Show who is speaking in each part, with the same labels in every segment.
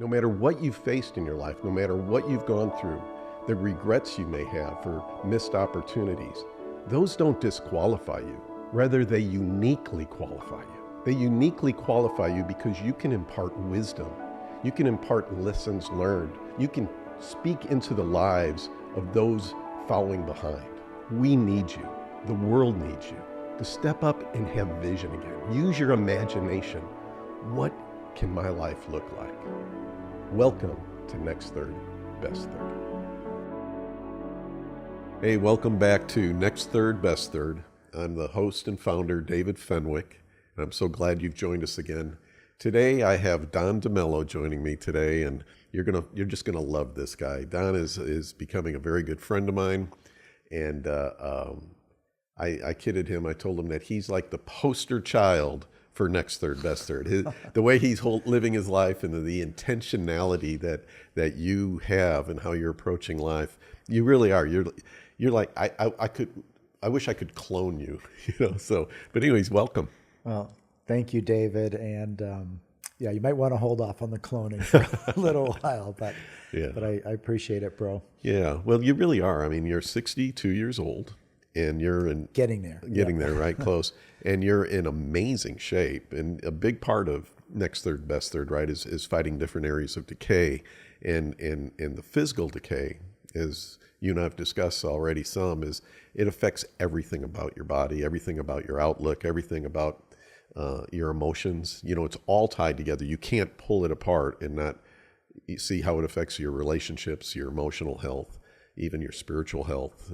Speaker 1: No matter what you've faced in your life, no matter what you've gone through, the regrets you may have for missed opportunities, those don't disqualify you. Rather, they uniquely qualify you. They uniquely qualify you because you can impart wisdom. You can impart lessons learned. You can speak into the lives of those following behind. We need you. The world needs you to step up and have vision again. Use your imagination. What can my life look like? Welcome to Next Third, Best Third. Hey, welcome back to Next Third, Best Third. I'm the host and founder, David Fenwick, and I'm so glad you've joined us again. Today, I have Don DeMello joining me today, and you're just gonna love this guy. Don is becoming a very good friend of mine, and I kidded him. I told him that he's like the poster child for Next Third, Best Third. The way he's living his life and the intentionality that you have and how you're approaching life, you really are. You're like I wish I could clone you, So, but anyways, welcome.
Speaker 2: Well, thank you, David, and yeah, you might want to hold off on the cloning for a little while, but I appreciate it, bro.
Speaker 1: Yeah, well, you really are. I mean, you're 62 years old. And you're
Speaker 2: getting there,
Speaker 1: right? Close. And you're in amazing shape. And a big part of Next Third, Best Third, right, is fighting different areas of decay. And the physical decay, as you and I have discussed already some, is it affects everything about your body, everything about your outlook, everything about your emotions. It's all tied together. You can't pull it apart and not see how it affects your relationships, your emotional health, even your spiritual health,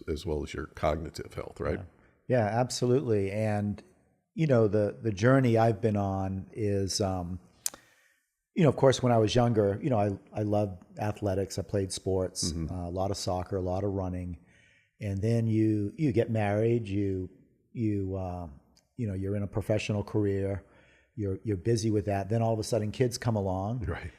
Speaker 1: as well as your cognitive health, right?
Speaker 2: Yeah, absolutely. And, the journey I've been on is, of course, when I was younger, I loved athletics. I played sports, a lot of soccer, a lot of running. And then you get married, you're in a professional career, you're busy with that. Then all of a sudden kids come along.
Speaker 1: Right.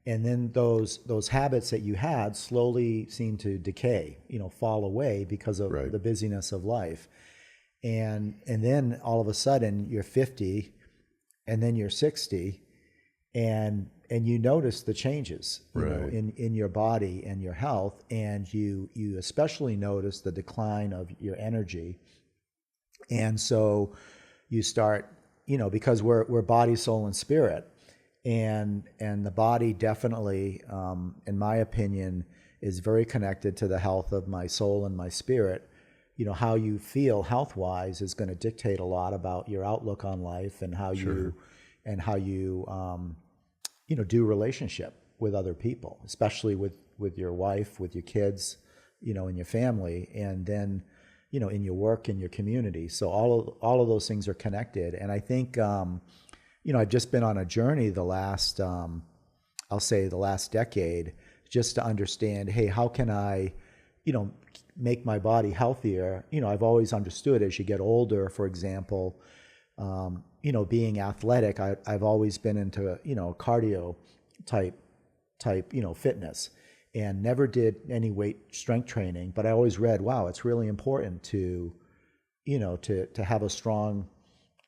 Speaker 2: And then those habits that you had slowly seem to decay, fall away because of the busyness of life. And then all of a sudden you're 50 and then you're 60 and you notice the changes in your body and your health, and you especially notice the decline of your energy. And so you start, because we're body, soul, and spirit. And the body definitely, in my opinion, is very connected to the health of my soul and my spirit. How you feel health-wise is going to dictate a lot about your outlook on life and how you do relationship with other people, especially with your wife, with your kids, in your family, and then in your work, in your community. So all of those things are connected, and I think. I've just been on a journey the last decade, just to understand, hey, how can I, make my body healthier? I've always understood as you get older, for example, being athletic, I've always been into, cardio type, fitness, and never did any weight strength training, but I always read, wow, it's really important to have a strong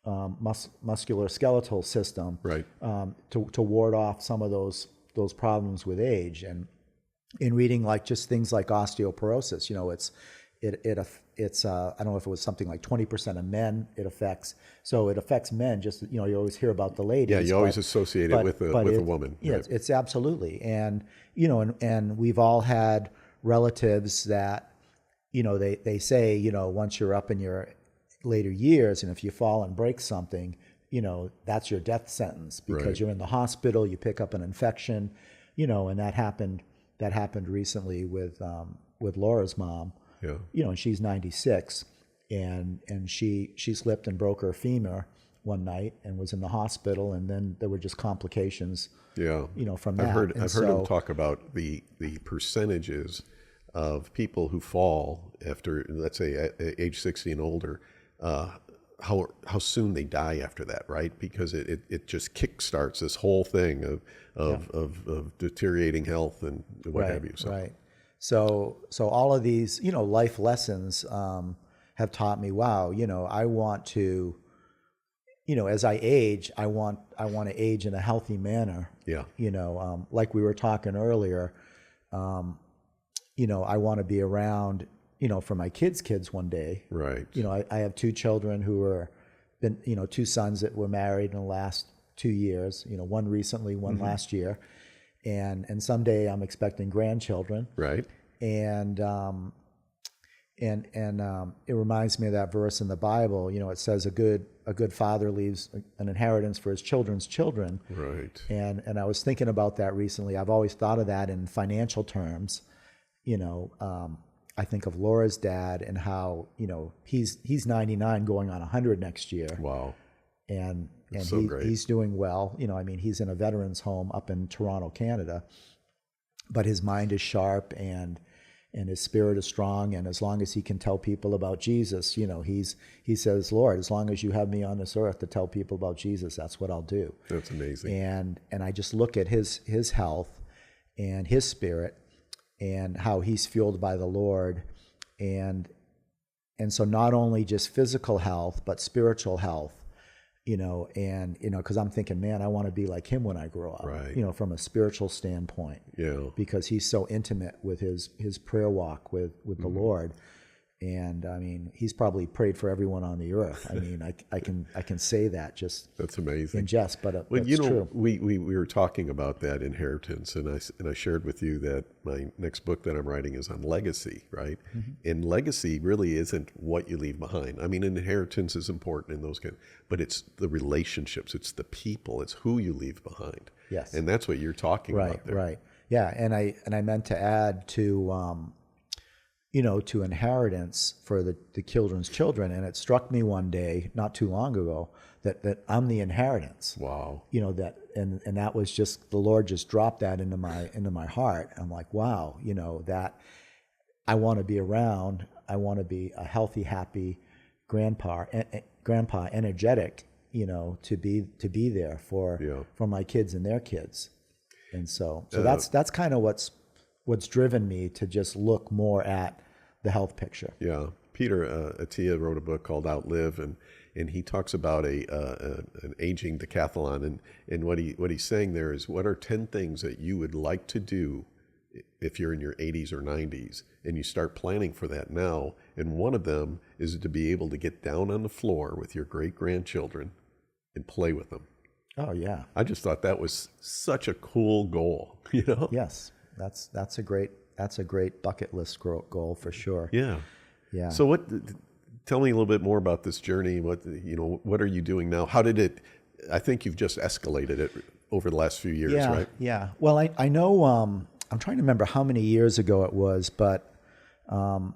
Speaker 2: musculoskeletal system,
Speaker 1: right?
Speaker 2: To ward off some of those problems with age. And in reading just things like osteoporosis, it's I don't know if it was something like 20% of men it affects. So it affects men. Just you always hear about the ladies.
Speaker 1: Yeah, you always associate it with a woman.
Speaker 2: Yeah, right? It's absolutely. And and we've all had relatives that they say once you're up in your later years, and if you fall and break something, that's your death sentence, because you're in the hospital, you pick up an infection, and that happened recently with Laura's mom. Yeah. And she's 96, and she slipped and broke her femur one night and was in the hospital, and then there were just complications.
Speaker 1: Yeah.
Speaker 2: From that.
Speaker 1: I've heard him talk about the percentages of people who fall after, let's say, at age 60 and older. How soon they die after that, right? Because it just kickstarts this whole thing of deteriorating health and what have you. So.
Speaker 2: Right. So all of these, life lessons have taught me, wow, I want to as I age, I want to age in a healthy manner.
Speaker 1: Yeah.
Speaker 2: Like we were talking earlier, I want to be around, for my kids one day.
Speaker 1: Right.
Speaker 2: I have two children who are two sons that were married in the last 2 years, one recently, one last year. And someday I'm expecting grandchildren.
Speaker 1: Right.
Speaker 2: And it reminds me of that verse in the Bible. It says a good father leaves an inheritance for his children's children.
Speaker 1: Right.
Speaker 2: And I was thinking about that recently. I've always thought of that in financial terms. I think of Laura's dad and how he's 99 going on 100 next year.
Speaker 1: Wow.
Speaker 2: And
Speaker 1: so great.
Speaker 2: He's doing well. He's in a veterans home up in Toronto, Canada, but his mind is sharp and his spirit is strong. And as long as he can tell people about Jesus, he says, Lord, as long as you have me on this earth to tell people about Jesus, that's what I'll do.
Speaker 1: That's amazing.
Speaker 2: And I just look at his health and his spirit and how he's fueled by the Lord. And so not only just physical health, but spiritual health. Because I'm thinking, man, I want to be like him when I grow up,
Speaker 1: right.
Speaker 2: From a spiritual standpoint, because he's so intimate with his prayer walk with the Lord. And I mean, he's probably prayed for everyone on the earth. I mean, I can say that just
Speaker 1: that's amazing
Speaker 2: in jest, but
Speaker 1: well,
Speaker 2: that's true.
Speaker 1: We were talking about that inheritance, and I shared with you that my next book that I'm writing is on legacy, right? And legacy really isn't what you leave behind. I mean, inheritance is important in those kinds, but it's the relationships, it's the people, it's who you leave behind.
Speaker 2: Yes,
Speaker 1: and that's what you're talking about there.
Speaker 2: Right. Yeah, and I meant to add to. To inheritance for the children's children. And it struck me one day, not too long ago, that I'm the inheritance.
Speaker 1: Wow.
Speaker 2: That and that was just, the Lord just dropped that into my heart. I'm like, wow, that I want to be around. I want to be a healthy, happy grandpa, energetic, to be there for my kids and their kids. And so that's kind of what's driven me to just look more at the health picture.
Speaker 1: Yeah. Peter Attia wrote a book called Outlive, and he talks about an aging decathlon, and what he's saying there is, what are 10 things that you would like to do if you're in your 80s or 90s, and you start planning for that now, and one of them is to be able to get down on the floor with your great-grandchildren and play with them.
Speaker 2: Oh yeah.
Speaker 1: I just thought that was such a cool goal,
Speaker 2: Yes. That's a great bucket list goal for sure.
Speaker 1: Yeah.
Speaker 2: Yeah.
Speaker 1: So tell me a little bit more about this journey. What are you doing now? How did it, I think you've just escalated it over the last few years, right?
Speaker 2: Yeah. Well, I know, I'm trying to remember how many years ago it was, but, Michael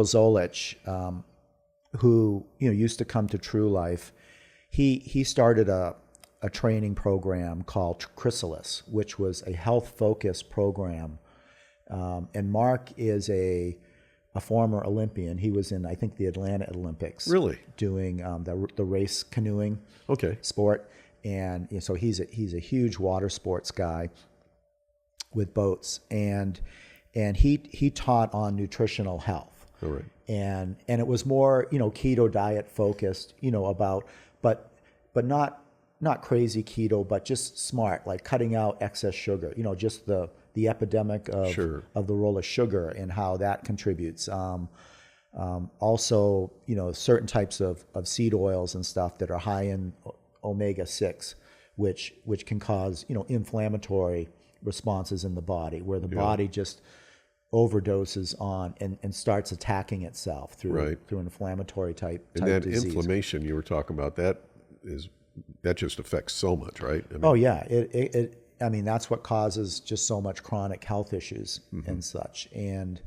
Speaker 2: Zolich, who, used to come to True Life, he started a training program called Chrysalis, which was a health-focused program. And Mark is a former Olympian. He was in, I think, the Atlanta Olympics.
Speaker 1: Really?
Speaker 2: Doing the race canoeing sport. And so he's a huge water sports guy with boats. And he taught on nutritional health.
Speaker 1: All right.
Speaker 2: And it was more, keto diet focused, about, but not crazy keto, but just smart, like cutting out excess sugar, just the epidemic of the role of sugar and how that contributes. Also, certain types of seed oils and stuff that are high in omega-6, which can cause, inflammatory responses in the body, where the body just overdoses on and starts attacking itself through inflammatory type disease.
Speaker 1: Inflammation you were talking about, that just affects so much, right? I mean,
Speaker 2: oh yeah, that's what causes just so much chronic health issues and such. And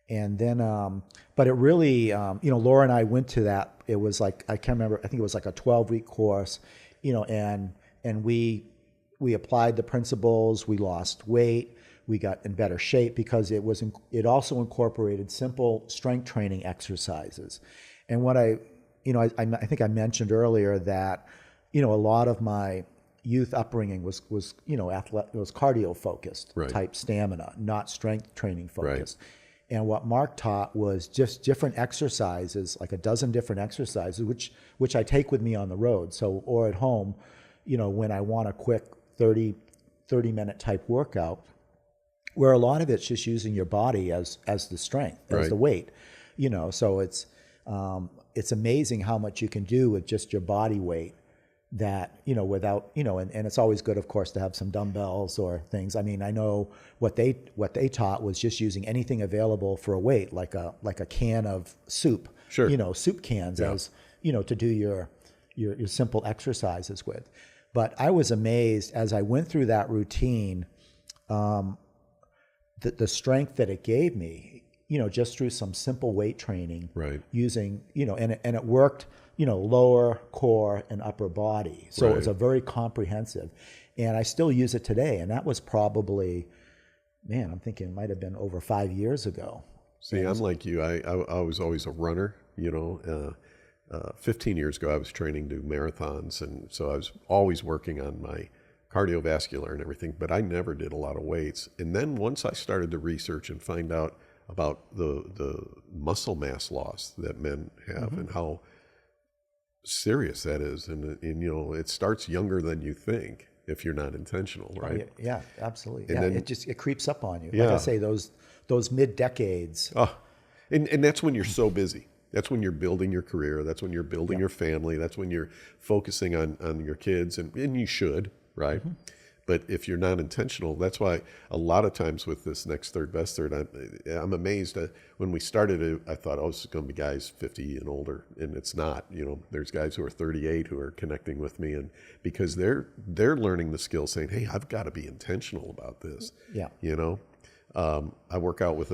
Speaker 2: then, but it really, Laura and I went to that. It was like, I can't remember, I think it was like a 12-week course, and we applied the principles. We lost weight. We got in better shape because it also incorporated simple strength training exercises. And what I think I mentioned earlier that, a lot of my youth upbringing was cardio focused type stamina, not strength training focused. And what Mark taught was just different exercises, like a dozen different exercises, which I take with me on the road. So, or at home, when I want a quick 30-minute type workout, where a lot of it's just using your body as the strength, as the weight, so it's amazing how much you can do with just your body weight that, without, and it's always good, of course, to have some dumbbells or things. I mean, I know what they taught was just using anything available for a weight, like a can of soup,
Speaker 1: Sure.
Speaker 2: Soup cans as, to do your simple exercises with. But I was amazed as I went through that routine, the strength that it gave me, just through some simple weight training, using, and it worked, lower core and upper body. So it was a very comprehensive, and I still use it today. And that was probably, I'm thinking it might've been over 5 years ago.
Speaker 1: See, I'm like you. I was always a runner, 15 years ago, I was training to do marathons. And so I was always working on my cardiovascular and everything, but I never did a lot of weights. And then once I started to research and find out about the muscle mass loss that men have and how serious that is, and it starts younger than you think if you're not intentional, right?
Speaker 2: Yeah, absolutely.
Speaker 1: And then,
Speaker 2: it creeps up on you. Like I say, those mid decades.
Speaker 1: And that's when you're so busy. That's when you're building your career. That's when you're building your family. That's when you're focusing on your kids, and you should, right? But if you're not intentional, that's why a lot of times with this next third best third, I'm amazed at when we started it, I thought, oh, this is going to be guys 50 and older, and it's not. There's guys who are 38 who are connecting with me, and because they're learning the skill, saying, hey, I've got to be intentional about this. I work out with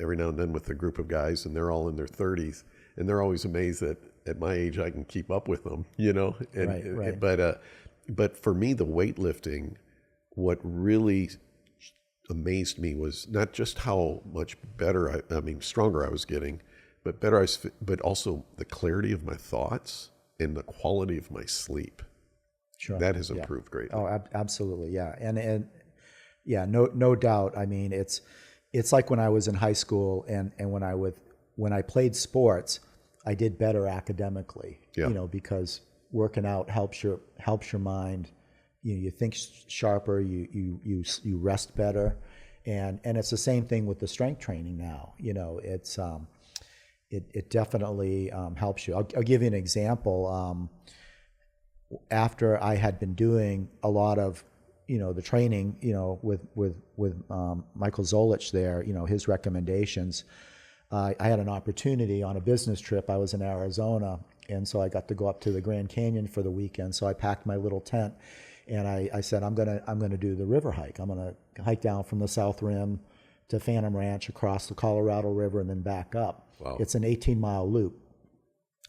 Speaker 1: every now and then with a group of guys, and they're all in their 30s, and they're always amazed that at my age I can keep up with them, But for me, the weightlifting, what really amazed me was not just how much better, stronger I was getting, but also the clarity of my thoughts and the quality of my sleep.
Speaker 2: Sure.
Speaker 1: That has improved greatly.
Speaker 2: Oh, absolutely. Yeah. And no doubt. I mean, it's like when I was in high school and when I played sports, I did better academically, because working out helps your mind. You think sharper. You rest better, and it's the same thing with the strength training now. It definitely helps you. I'll give you an example. After I had been doing a lot of the training, with Michael Zolich there, his recommendations, I had an opportunity on a business trip. I was in Arizona. And so I got to go up to the Grand Canyon for the weekend. So I packed my little tent, and I said, I'm gonna do the river hike. I'm gonna hike down from the South Rim to Phantom Ranch, across the Colorado River, and then back up.
Speaker 1: Wow.
Speaker 2: It's an 18-mile loop,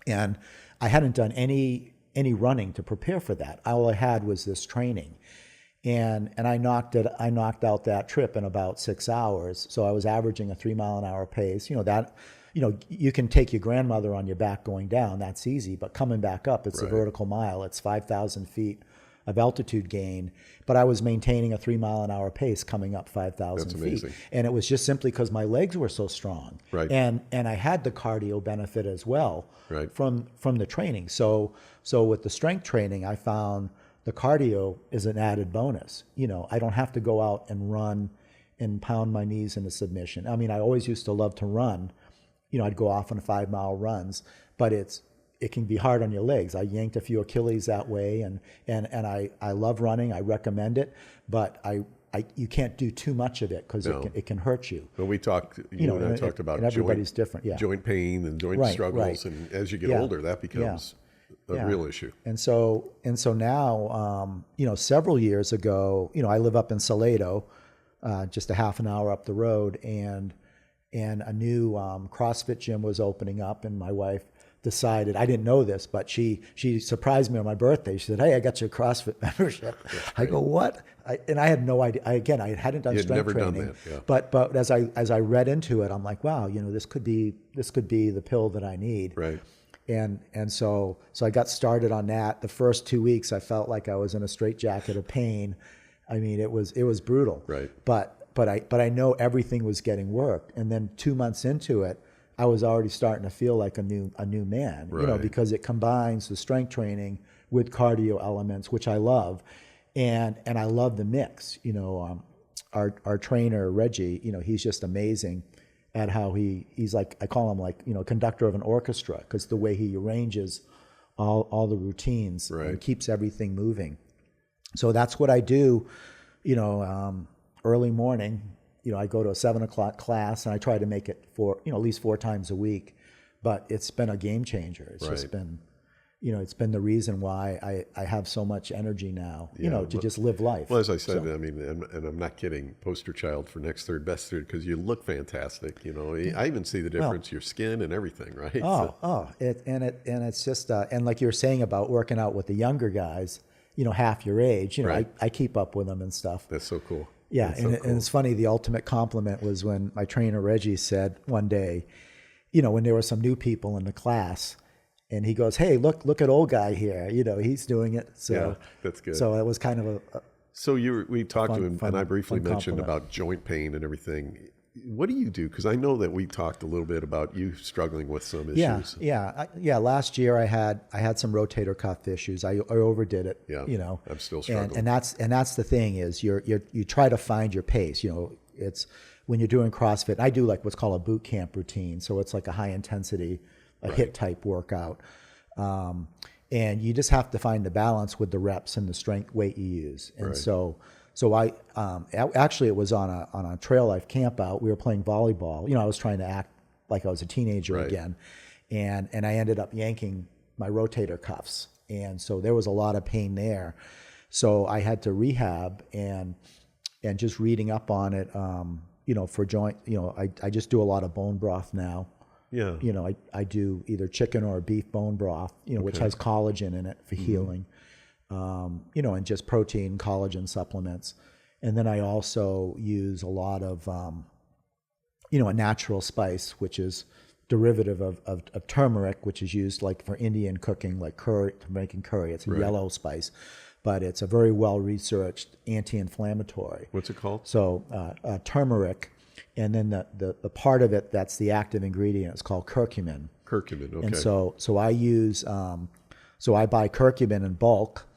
Speaker 2: and I hadn't done any running to prepare for that. All I had was this training, and I knocked out that trip in about 6 hours. So I was averaging a 3-mile-an-hour pace. You can take your grandmother on your back going down. That's easy. But coming back up, it's a vertical mile. It's 5,000 feet of altitude gain. But I was maintaining a 3-mile-an-hour pace coming up 5,000 feet.
Speaker 1: Amazing.
Speaker 2: And it was just simply because my legs were so strong.
Speaker 1: Right.
Speaker 2: And I had the cardio benefit as well from the training. So with the strength training, I found the cardio is an added bonus. I don't have to go out and run and pound my knees into submission. I mean, I always used to love to run. I'd go off on 5-mile runs, but it can be hard on your legs. I yanked a few Achilles that way, and I love running. I recommend it, but you can't do too much of it because it can hurt you.
Speaker 1: But we talked, and I talked about
Speaker 2: everybody's different,
Speaker 1: joint pain and joint struggles, and as you get older, that becomes a real issue.
Speaker 2: And so now, several years ago, I live up in Salado, just a half an hour up the road, and a new CrossFit gym was opening up, and my wife decided, I didn't know this, but she surprised me on my birthday. She said, hey, I got your CrossFit membership. I go, what? And I had no idea. I hadn't done strength training.
Speaker 1: Done that, yeah.
Speaker 2: But as I read into it, I'm like, wow, this could be the pill that I need.
Speaker 1: Right.
Speaker 2: And so I got started on that. The first 2 weeks, I felt like I was in a straitjacket of pain. I mean, it was brutal.
Speaker 1: Right.
Speaker 2: But I know everything was getting worked. And then 2 months into it, I was already starting to feel like a new man,
Speaker 1: Right.
Speaker 2: because it combines the strength training with cardio elements, which I love, and I love the mix. Our trainer Reggie, he's just amazing at how he's like, I call him like, conductor of an orchestra, because the way he arranges all the routines and keeps everything moving. So that's what I do, early morning. I go to a 7 o'clock class, and I try to make it at least 4 times a week. But it's been a game changer. It's just been, it's been the reason why I have so much energy now, to just live life.
Speaker 1: Well, as I said, I mean, and I'm not kidding, poster child for next third, best third, because you look fantastic. I even see the difference, your skin and everything, right?
Speaker 2: It's just, and like you were saying about working out with the younger guys, half your age, I keep up with them and stuff.
Speaker 1: That's so cool.
Speaker 2: Yeah, and it's funny, the ultimate compliment was when my trainer Reggie said one day, when there were some new people in the class, and he goes, "Hey, look at old guy here. He's doing it." So
Speaker 1: yeah, that's good.
Speaker 2: So it was kind of
Speaker 1: So we talked to him, and I briefly mentioned
Speaker 2: compliment
Speaker 1: about joint pain and everything. What do you do? Because I know that we talked a little bit about you struggling with some issues.
Speaker 2: Yeah. Last year I had some rotator cuff issues. I overdid it.
Speaker 1: Yeah, I'm still struggling.
Speaker 2: And that's the thing is you try to find your pace. It's when you're doing CrossFit. I do like what's called a boot camp routine. So it's like a high intensity, HIIT type workout. And you just have to find the balance with the reps and the strength weight you use. And so I actually, it was on a trail life camp out. We were playing volleyball. I was trying to act like I was a teenager again, and I ended up yanking my rotator cuffs, and so there was a lot of pain there. So I had to rehab, and just reading up on it, for joint. I just do a lot of bone broth now.
Speaker 1: Yeah.
Speaker 2: I do either chicken or beef bone broth, which has collagen in it for healing. And just protein, collagen supplements. And then I also use a lot of, a natural spice, which is derivative of turmeric, which is used like for Indian cooking, like curry, making curry. It's a yellow spice, but it's a very well-researched anti-inflammatory.
Speaker 1: What's it called?
Speaker 2: So
Speaker 1: turmeric.
Speaker 2: And then the part of it that's the active ingredient is called curcumin.
Speaker 1: Curcumin, okay.
Speaker 2: And so I use, I buy curcumin in bulk,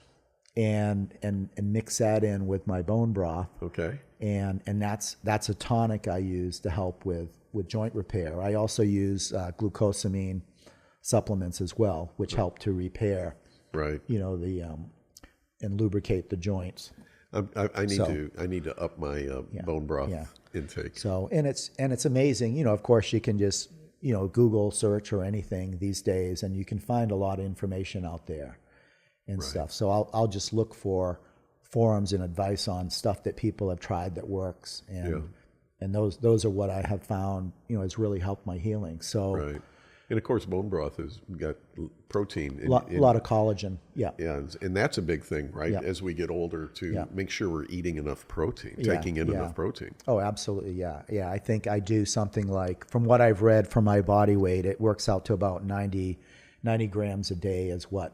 Speaker 2: and mix that in with my bone broth.
Speaker 1: Okay.
Speaker 2: And that's a tonic I use to help with joint repair. I also use glucosamine supplements as well, which help to repair.
Speaker 1: Right.
Speaker 2: And lubricate the joints.
Speaker 1: I need to up my bone broth intake.
Speaker 2: So and it's amazing. Of course you can just Google search or anything these days, and you can find a lot of information out there and stuff. So I'll just look for forums and advice on stuff that people have tried that works, and those are what I have found has really helped my healing. So
Speaker 1: right. And of course, bone broth has got protein.
Speaker 2: A lot of collagen. Yeah.
Speaker 1: Yeah, and that's a big thing, right?
Speaker 2: Yeah.
Speaker 1: As we get older, to make sure we're eating enough protein, taking in enough protein.
Speaker 2: Oh, absolutely. Yeah. Yeah. I think I do something like, from what I've read from my body weight, it works out to about 90 grams a day is what,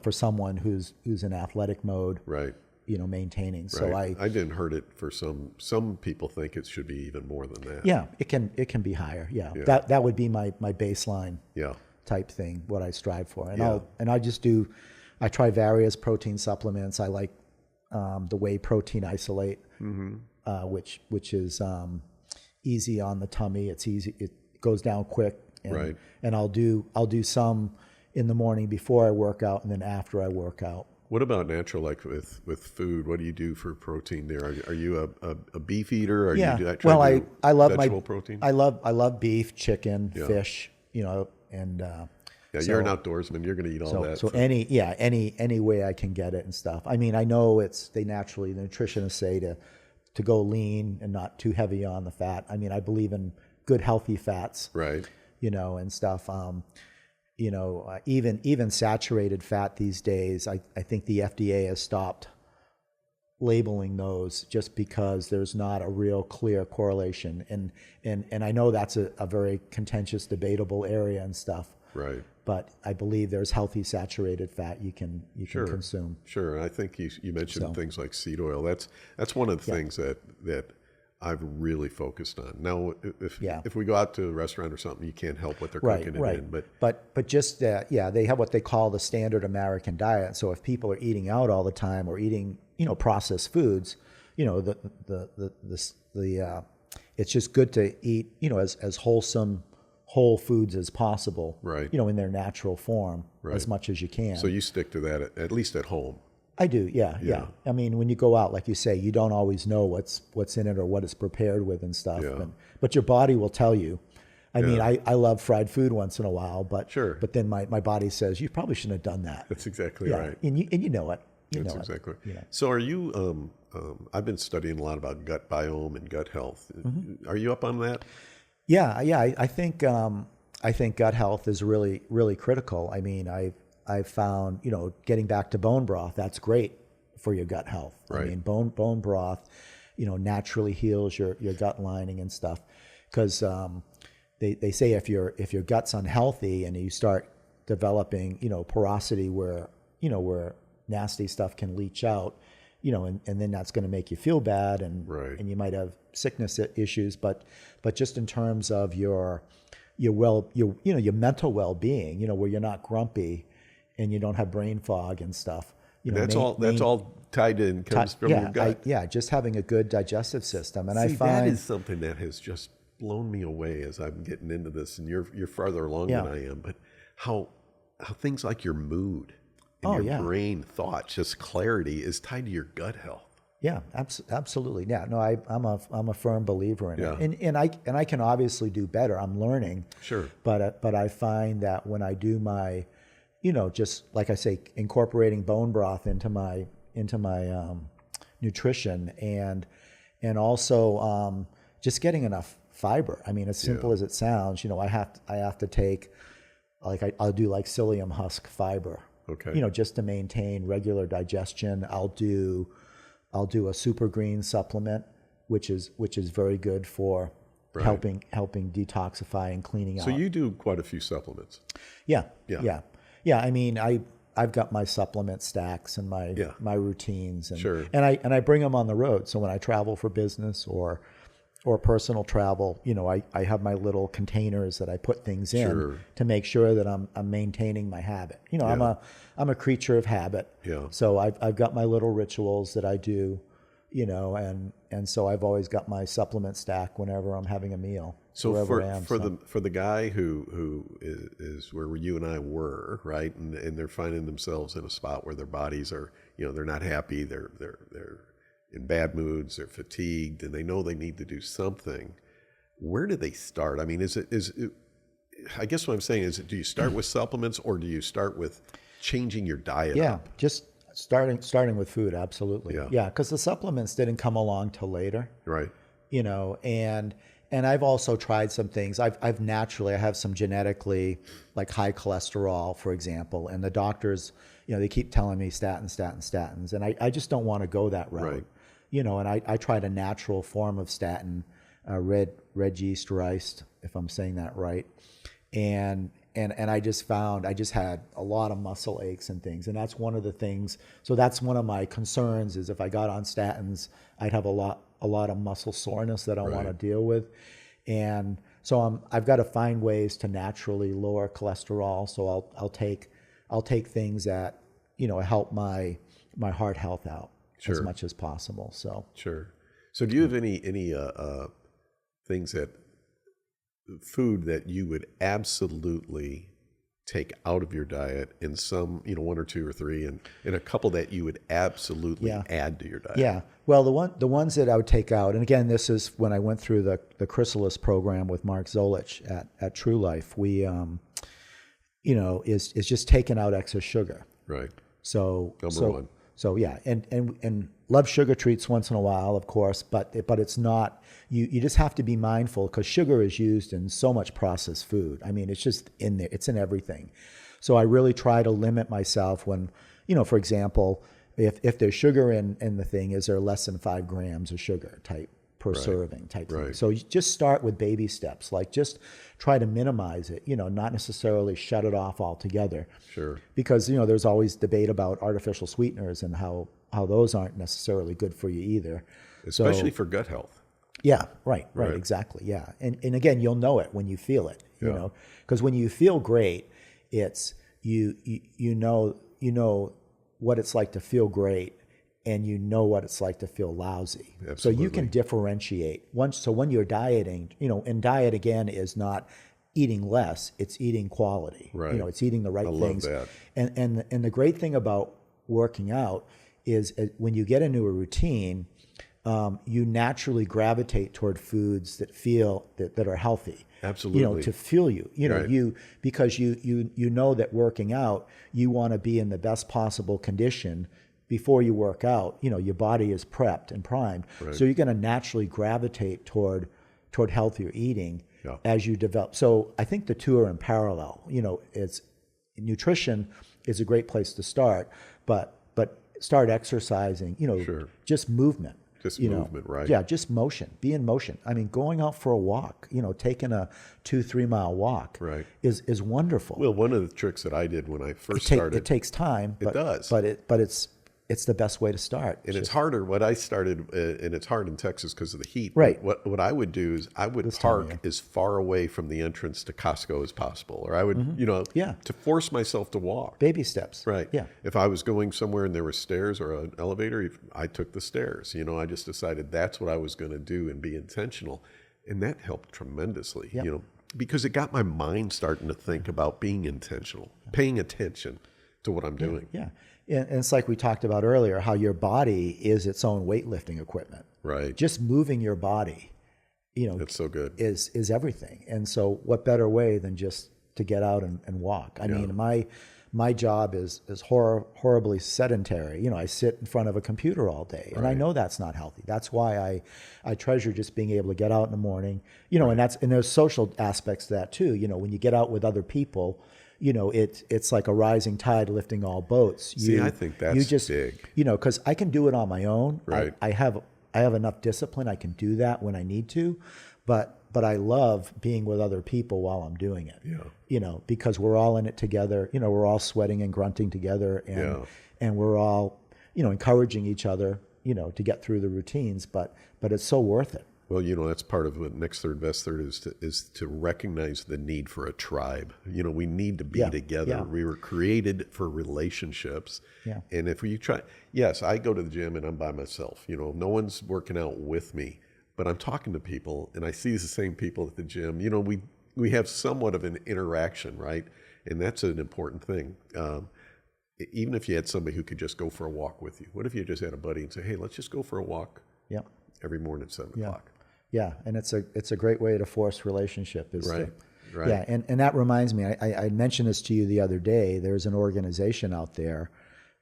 Speaker 2: for someone who's in athletic mode.
Speaker 1: Right.
Speaker 2: Maintaining.
Speaker 1: Right.
Speaker 2: So
Speaker 1: I didn't heard it for some people think it should be even more than that.
Speaker 2: Yeah, it can be higher. Yeah. That would be my baseline type thing, what I strive for. And I try various protein supplements. I like the whey protein isolate, which is easy on the tummy. It's easy. It goes down quick. And, and I'll do some in the morning before I work out, and then after I work out.
Speaker 1: What about natural, like with food? What do you do for protein there? Are you a beef eater?
Speaker 2: I love
Speaker 1: vegetable protein.
Speaker 2: I love beef, chicken, fish. And
Speaker 1: you're an outdoorsman. You're going to eat all that.
Speaker 2: So any way I can get it and stuff. I mean, I know the nutritionists say to go lean and not too heavy on the fat. I mean, I believe in good healthy fats.
Speaker 1: Right.
Speaker 2: And stuff. Even saturated fat these days, I think the FDA has stopped labeling those just because there's not a real clear correlation. And I know that's a very contentious, debatable area and stuff.
Speaker 1: Right.
Speaker 2: But I believe there's healthy saturated fat you can consume.
Speaker 1: Sure. And I think you mentioned things like seed oil. That's one of the things that I've really focused on. Now,
Speaker 2: Yeah.
Speaker 1: if we go out to a restaurant or something, you can't help what they're
Speaker 2: Right,
Speaker 1: cooking
Speaker 2: right.
Speaker 1: it in.
Speaker 2: But just that, yeah, they have what they call the standard American diet. So if people are eating out all the time or eating, processed foods, it's just good to eat, as wholesome whole foods as possible,
Speaker 1: Right.
Speaker 2: in their natural form as much as you can.
Speaker 1: So you stick to that at least at home.
Speaker 2: I do, yeah. I mean, when you go out, like you say, you don't always know what's in it or what it's prepared with and stuff.
Speaker 1: Yeah.
Speaker 2: But your body will tell you. I mean, I love fried food once in a while, but
Speaker 1: Sure.
Speaker 2: But then my body says you probably shouldn't have done that.
Speaker 1: That's exactly
Speaker 2: Yeah,
Speaker 1: right.
Speaker 2: and you know it.
Speaker 1: That's exactly right. So are you? I've been studying a lot about gut biome and gut health. Are you up on that?
Speaker 2: Yeah. I think gut health is really, really critical. I mean, I've found, getting back to bone broth, that's great for your gut health.
Speaker 1: Right.
Speaker 2: I mean, bone broth, naturally heals your gut lining and stuff. Because they say if your gut's unhealthy and you start developing, porosity where nasty stuff can leach out, and then that's going to make you feel bad, and you might have sickness issues. But just in terms of your mental well-being, where you're not grumpy and you don't have brain fog and stuff.
Speaker 1: That's all tied in, comes from your gut.
Speaker 2: Just having a good digestive system. And I
Speaker 1: See,
Speaker 2: find
Speaker 1: that is something that has just blown me away as I'm getting into this, and you're farther along than I am. But how things like your mood and your brain thoughts, just clarity, is tied to your gut health.
Speaker 2: Yeah, absolutely. Yeah, no, I'm a firm believer in it, and I can obviously do better. I'm learning.
Speaker 1: Sure.
Speaker 2: But I find that when I do my, just like I say, incorporating bone broth into my nutrition, and also just getting enough fiber. I mean, as simple as it sounds, I have to take, like I'll do like psyllium husk fiber.
Speaker 1: Okay.
Speaker 2: Just to maintain regular digestion. I'll do a super green supplement, which is very good for helping detoxify and cleaning out.
Speaker 1: So you do quite a few supplements.
Speaker 2: Yeah. I mean, I've got my supplement stacks and my routines, and I bring them on the road. So when I travel for business or personal travel, I have my little containers that I put things in to make sure that I'm maintaining my habit. I'm a creature of habit. Yeah. So I've got my little rituals that I do, and so I've always got my supplement stack whenever I'm having a meal.
Speaker 1: So for the guy who is where you and I were, right, and they're finding themselves in a spot where their bodies are, they're not happy, they're in bad moods, they're fatigued, and they know they need to do something. Where do they start? I mean, is it I guess what I'm saying is, do you start with supplements, or do you start with changing your diet up?
Speaker 2: Just starting with food, absolutely. Yeah, because the supplements didn't come along till later.
Speaker 1: Right.
Speaker 2: And I've also tried some things. I have some genetically, like high cholesterol, for example, and the doctors, they keep telling me statins, and I just don't want to go that route.
Speaker 1: Right.
Speaker 2: And I tried a natural form of statin, red yeast rice, if I'm saying that right, and I just had a lot of muscle aches and things, and that's one of the things. So that's one of my concerns, is if I got on statins, I'd have a lot of muscle soreness that I want to deal with, and so I've got to find ways to naturally lower cholesterol. So I'll take things that help my heart health out as much as possible. So
Speaker 1: So do you have any things food that you would absolutely take out of your diet, and some, one or two or three, and a couple that you would absolutely add to your diet?
Speaker 2: Yeah. Well, the ones that I would take out, and again, this is when I went through the Chrysalis program with Mark Zolich at True Life. We, is just taking out excess sugar.
Speaker 1: Right.
Speaker 2: So
Speaker 1: Number one.
Speaker 2: So yeah, and love sugar treats once in a while, of course, but it's not. You just have to be mindful, because sugar is used in so much processed food. I mean, it's just in there. It's in everything. So I really try to limit myself when, for example, if there's sugar in the thing, is there less than 5 grams of sugar per serving type thing. So you just start with baby steps, like just try to minimize it, not necessarily shut it off altogether.
Speaker 1: Sure.
Speaker 2: Because, there's always debate about artificial sweeteners and how those aren't necessarily good for you either.
Speaker 1: Especially for gut health.
Speaker 2: Yeah, right, exactly. Yeah. And again, you'll know it when you feel it, you know, because when you feel great, it's you know what it's like to feel great, and you know what it's like to feel lousy.
Speaker 1: Absolutely.
Speaker 2: So you can differentiate. So when you're dieting, you know, and diet again is not eating less, it's eating quality.
Speaker 1: Right.
Speaker 2: You know, it's eating the right things.
Speaker 1: I love
Speaker 2: that. And the great thing about working out is when you get into a routine, you naturally gravitate toward foods that are healthy.
Speaker 1: Absolutely.
Speaker 2: You know, to fuel you. You know, because you know that working out, you want to be in the best possible condition before you work out. You know, your body is prepped and primed. So you're going to naturally gravitate toward healthier eating as you develop. So I think the two are in parallel. You know, nutrition is a great place to start, but start exercising, you know, just movement.
Speaker 1: Just movement, right?
Speaker 2: Yeah, just motion. Be in motion. I mean, going out for a walk, you know, taking a 2-3 mile walk is wonderful.
Speaker 1: Well, one of the tricks that I did when I first started.
Speaker 2: It takes time.
Speaker 1: It does.
Speaker 2: But it's the best way to start.
Speaker 1: And it's harder. What I started, and it's hard in Texas because of the heat.
Speaker 2: Right.
Speaker 1: What I would do is I would park as far away from the entrance to Costco as possible, or I would, you know, to force myself to walk.
Speaker 2: Baby steps.
Speaker 1: Right.
Speaker 2: Yeah.
Speaker 1: If I was going somewhere and there were stairs or an elevator, I took the stairs. You know, I just decided that's what I was going to do and be intentional, and that helped tremendously. You know, because it got my mind starting to think about being intentional, paying attention to what I'm doing.
Speaker 2: Yeah. And it's like we talked about earlier, how your body is its own weightlifting equipment.
Speaker 1: Right.
Speaker 2: Just moving your body, you know,
Speaker 1: that's so good.
Speaker 2: Is everything. And so what better way than just to get out and walk? I mean, my job is horribly sedentary. You know, I sit in front of a computer all day, and I know that's not healthy. That's why I treasure just being able to get out in the morning, you know, and there's social aspects to that too. You know, when you get out with other people, you know, it's like a rising tide lifting all boats.
Speaker 1: I think that's big.
Speaker 2: You know, because I can do it on my own.
Speaker 1: Right.
Speaker 2: I have enough discipline. I can do that when I need to, but I love being with other people while I'm doing it. Yeah. You know, because we're all in it together. You know, we're all sweating and grunting together, and we're all, you know, encouraging each other, you know, to get through the routines. But it's so worth it.
Speaker 1: Well, you know, that's part of what Next Third Best Third is to recognize the need for a tribe. You know, we need to be together. Yeah. We were created for relationships. Yeah. And if you try, yes, I go to the gym and I'm by myself. You know, no one's working out with me, but I'm talking to people and I see the same people at the gym. You know, we have somewhat of an interaction, right? And that's an important thing. Even if you had somebody who could just go for a walk with you. What if you just had a buddy and say, hey, let's just go for a walk every morning at 7 o'clock?
Speaker 2: Yeah, and it's a great way to force relationship.
Speaker 1: Right.
Speaker 2: Yeah, and that reminds me, I mentioned this to you the other day. There's an organization out there,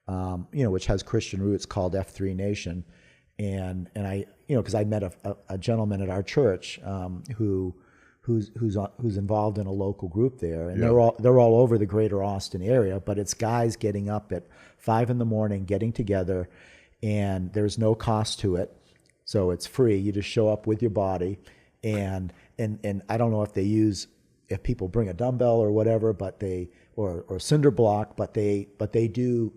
Speaker 2: you know, which has Christian roots called F3 Nation, and I, you know, because I met a gentleman at our church who's involved in a local group there, and they're all over the greater Austin area, but it's guys getting up at 5 a.m, getting together, and there's no cost to it. So it's free. You just show up with your body, and I don't know if people bring a dumbbell or whatever, but or cinder block, but they do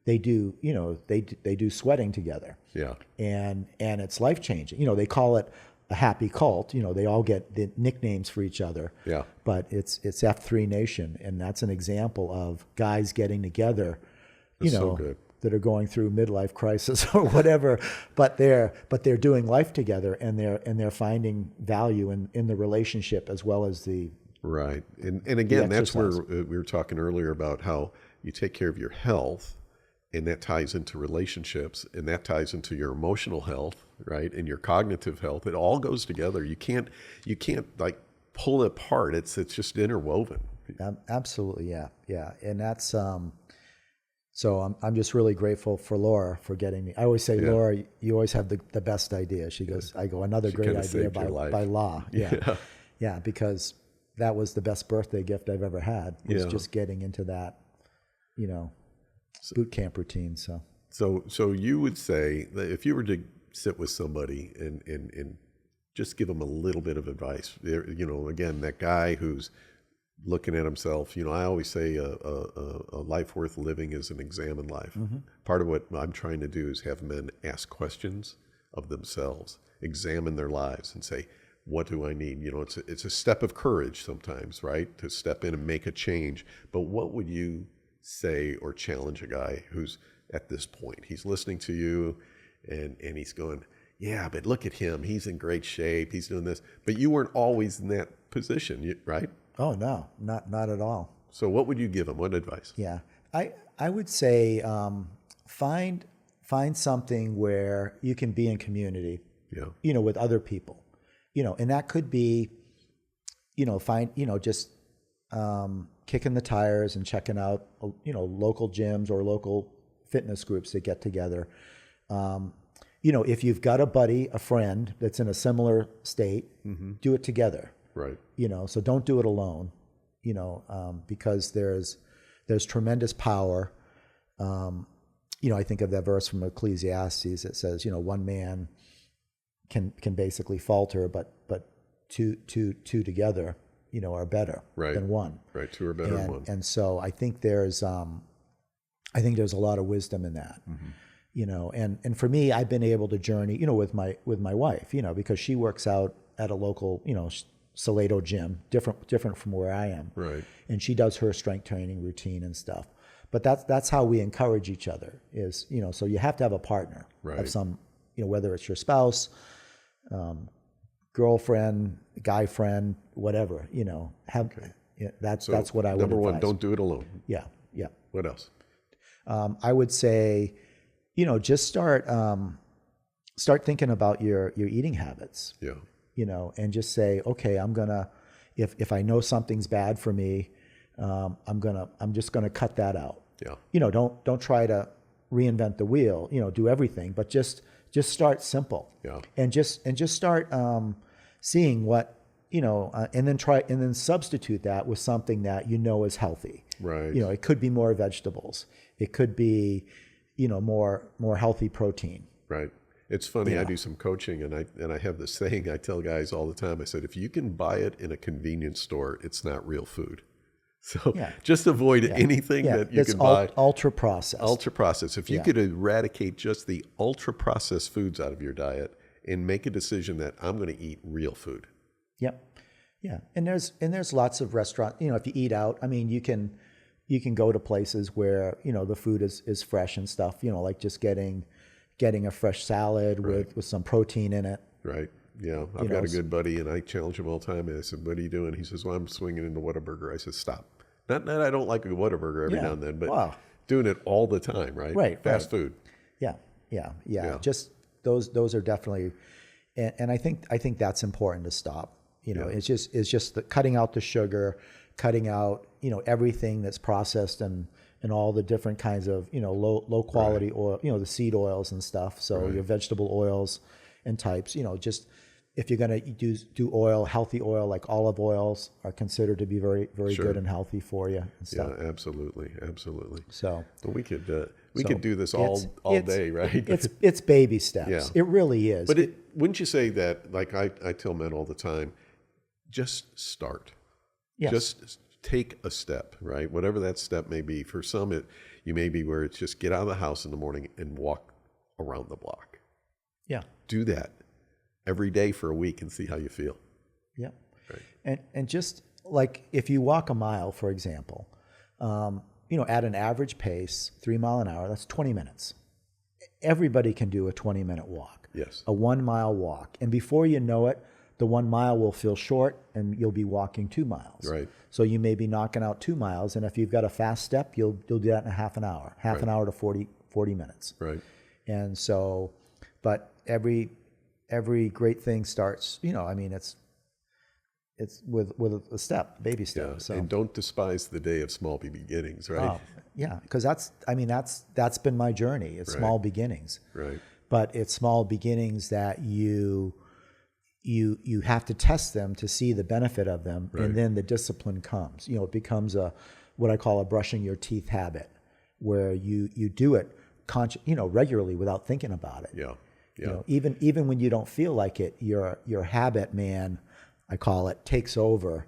Speaker 2: you know, they do sweating together. Yeah. And it's life changing. You know, they call it a happy cult. You know, they all get the nicknames for each other. Yeah. But it's F3 Nation, and that's an example of guys getting together. You know. So good. That are going through midlife crisis or whatever, but they're doing life together, and they're finding value in the relationship as well as the
Speaker 1: right. And again, that's where we were talking earlier about how you take care of your health, and that ties into relationships, and that ties into your emotional health, right, and your cognitive health. It all goes together. You can't like pull it apart. It's just interwoven.
Speaker 2: Absolutely, yeah, and that's. So I'm just really grateful for Laura for getting me. I always say, Laura, you always have the best idea. She goes, I go, another great idea by law. Yeah, because that was the best birthday gift I've ever had, was just getting into that, you know, boot camp routine.
Speaker 1: So you would say that if you were to sit with somebody and just give them a little bit of advice, you know, again, that guy who's looking at himself, you know, I always say a life worth living is an examined life. Mm-hmm. Part of what I'm trying to do is have men ask questions of themselves, examine their lives and say, what do I need? It's a step of courage sometimes, right? To step in and make a change. But what would you say or challenge a guy who's at this point? He's listening to you and he's going, yeah, but look at him. He's in great shape. He's doing this. But you weren't always in that position, right?
Speaker 2: Oh, no, not at all.
Speaker 1: So what would you give him? What advice?
Speaker 2: Yeah, I would say find something where you can be in community, with other people, and that could be, just kicking the tires and checking out, local gyms or local fitness groups that get together. If you've got a friend that's in a similar state, do it together.
Speaker 1: Right.
Speaker 2: So don't do it alone, because there's tremendous power. I think of that verse from Ecclesiastes that says, one man can basically falter, but two together, are better than one.
Speaker 1: Right. Two are better than one.
Speaker 2: And so I think there's a lot of wisdom in that. And for me, I've been able to journey, with my wife, because she works out at a local, Salado gym, different from where I am.
Speaker 1: Right.
Speaker 2: And she does her strength training routine and stuff. But that's how we encourage each other is, so you have to have a partner of some, whether it's your spouse, girlfriend, guy friend, whatever, that's what I would advise.
Speaker 1: Number one, don't do it alone.
Speaker 2: Yeah.
Speaker 1: What else?
Speaker 2: I would say, just start thinking about your eating habits.
Speaker 1: Yeah.
Speaker 2: And just say, okay, I'm gonna, if I know something's bad for me, I'm just gonna cut that out.
Speaker 1: Yeah.
Speaker 2: Don't try to reinvent the wheel. Do everything, but just start simple.
Speaker 1: Yeah.
Speaker 2: And just start seeing what and then substitute that with something that is healthy.
Speaker 1: Right.
Speaker 2: It could be more vegetables. It could be more healthy protein.
Speaker 1: Right. It's funny, I do some coaching and I have this saying I tell guys all the time. I said, if you can buy it in a convenience store, it's not real food. So just avoid anything that you can buy.
Speaker 2: Ultra processed.
Speaker 1: Ultra processed. If you could eradicate just the ultra processed foods out of your diet and make a decision that I'm going to eat real food.
Speaker 2: Yep. Yeah. And there's lots of restaurants, if you eat out, I mean, you can go to places where, the food is fresh and stuff, like just getting a fresh salad with some protein in it.
Speaker 1: Right. Yeah. I've got a good buddy and I challenge him all the time. And I said, what are you doing? He says, well, I'm swinging into Whataburger. I said, stop. Not that I don't like a Whataburger every now and then, but doing it all the time, right?
Speaker 2: Right.
Speaker 1: Fast food.
Speaker 2: Yeah. Just those are definitely, and I think that's important to stop. It's just the cutting out the sugar, cutting out, everything that's processed and all the different kinds of, low quality oil, the seed oils and stuff. So your vegetable oils and types, just if you're going to do oil, healthy oil, like olive oils are considered to be very, very good and healthy for you and stuff.
Speaker 1: Yeah, absolutely.
Speaker 2: So
Speaker 1: well, we could do this all day, right?
Speaker 2: It's baby steps.
Speaker 1: Yeah.
Speaker 2: It really is.
Speaker 1: But wouldn't you say that, like I tell men all the time, just start.
Speaker 2: Yes.
Speaker 1: Just take a step, right? Whatever that step may be. For some, you may be where it's just get out of the house in the morning and walk around the block.
Speaker 2: Yeah.
Speaker 1: Do that every day for a week and see how you feel.
Speaker 2: Yeah.
Speaker 1: Right.
Speaker 2: And just like if you walk a mile, for example, at an average pace, 3 miles an hour, that's 20 minutes. Everybody can do a 20-minute walk.
Speaker 1: Yes.
Speaker 2: A 1 mile walk. And before you know it, the 1 mile will feel short and you'll be walking 2 miles.
Speaker 1: Right.
Speaker 2: So you may be knocking out 2 miles. And if you've got a fast step, you'll do that in a half an hour an hour to 40 minutes.
Speaker 1: Right.
Speaker 2: And so, but every great thing starts, it's with a step, baby step.
Speaker 1: Yeah.
Speaker 2: So.
Speaker 1: And don't despise the day of small beginnings, right?
Speaker 2: Oh, yeah. Because that's been my journey. It's small beginnings.
Speaker 1: Right.
Speaker 2: But it's small beginnings that you have to test them to see the benefit of them, and then the discipline comes. It becomes what I call a brushing your teeth habit, where you do it regularly without thinking about it.
Speaker 1: Yeah. Yeah.
Speaker 2: Even when you don't feel like it, your habit, man, I call it, takes over,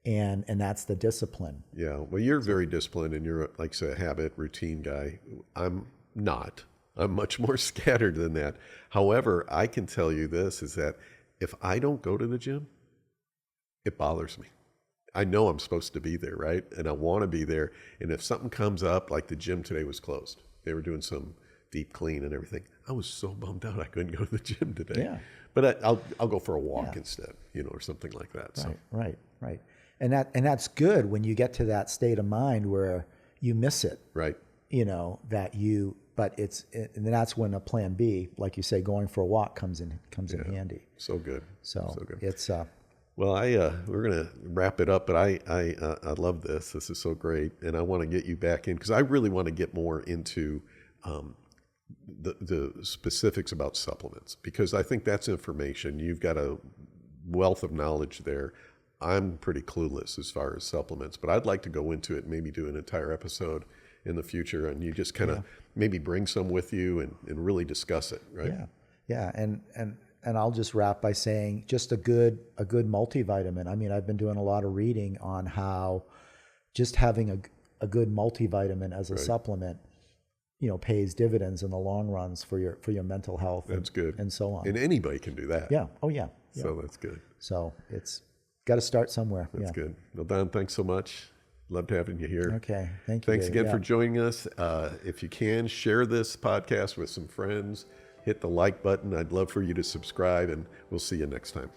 Speaker 2: and that's the discipline.
Speaker 1: Yeah. Well, you're very disciplined, and you're, like, say, a habit routine guy. I'm not. I'm much more scattered than that. However, I can tell you this is that if I don't go to the gym, it bothers me. I know I'm supposed to be there, right? And I want to be there. And if something comes up, like the gym today was closed, they were doing some deep clean and everything. I was so bummed out I couldn't go to the gym today.
Speaker 2: Yeah.
Speaker 1: But I'll go for a walk instead, or something like that. So.
Speaker 2: Right. And that's good when you get to that state of mind where you miss it.
Speaker 1: Right.
Speaker 2: And that's when a plan B, like you say, going for a walk comes in handy.
Speaker 1: So good.
Speaker 2: So good. It's
Speaker 1: well, we're gonna wrap it up, but I love this. This is so great, and I want to get you back in because I really want to get more into the specifics about supplements, because I think that's information. You've got a wealth of knowledge there. I'm pretty clueless as far as supplements, but I'd like to go into it, maybe do an entire episode in the future, and you just kind of maybe bring some with you and really discuss it, right?
Speaker 2: Yeah. And I'll just wrap by saying just a good multivitamin. I mean, I've been doing a lot of reading on how just having a good multivitamin as a supplement, pays dividends in the long runs for your mental health.
Speaker 1: That's good.
Speaker 2: And so on.
Speaker 1: And anybody can do that.
Speaker 2: Yeah. Oh yeah.
Speaker 1: So that's good.
Speaker 2: So it's got to start somewhere.
Speaker 1: That's good. Well, Don, thanks so much. Loved having you here.
Speaker 2: Okay. Thank you.
Speaker 1: Thanks again for joining us. If you can, share this podcast with some friends. Hit the like button. I'd love for you to subscribe, and we'll see you next time.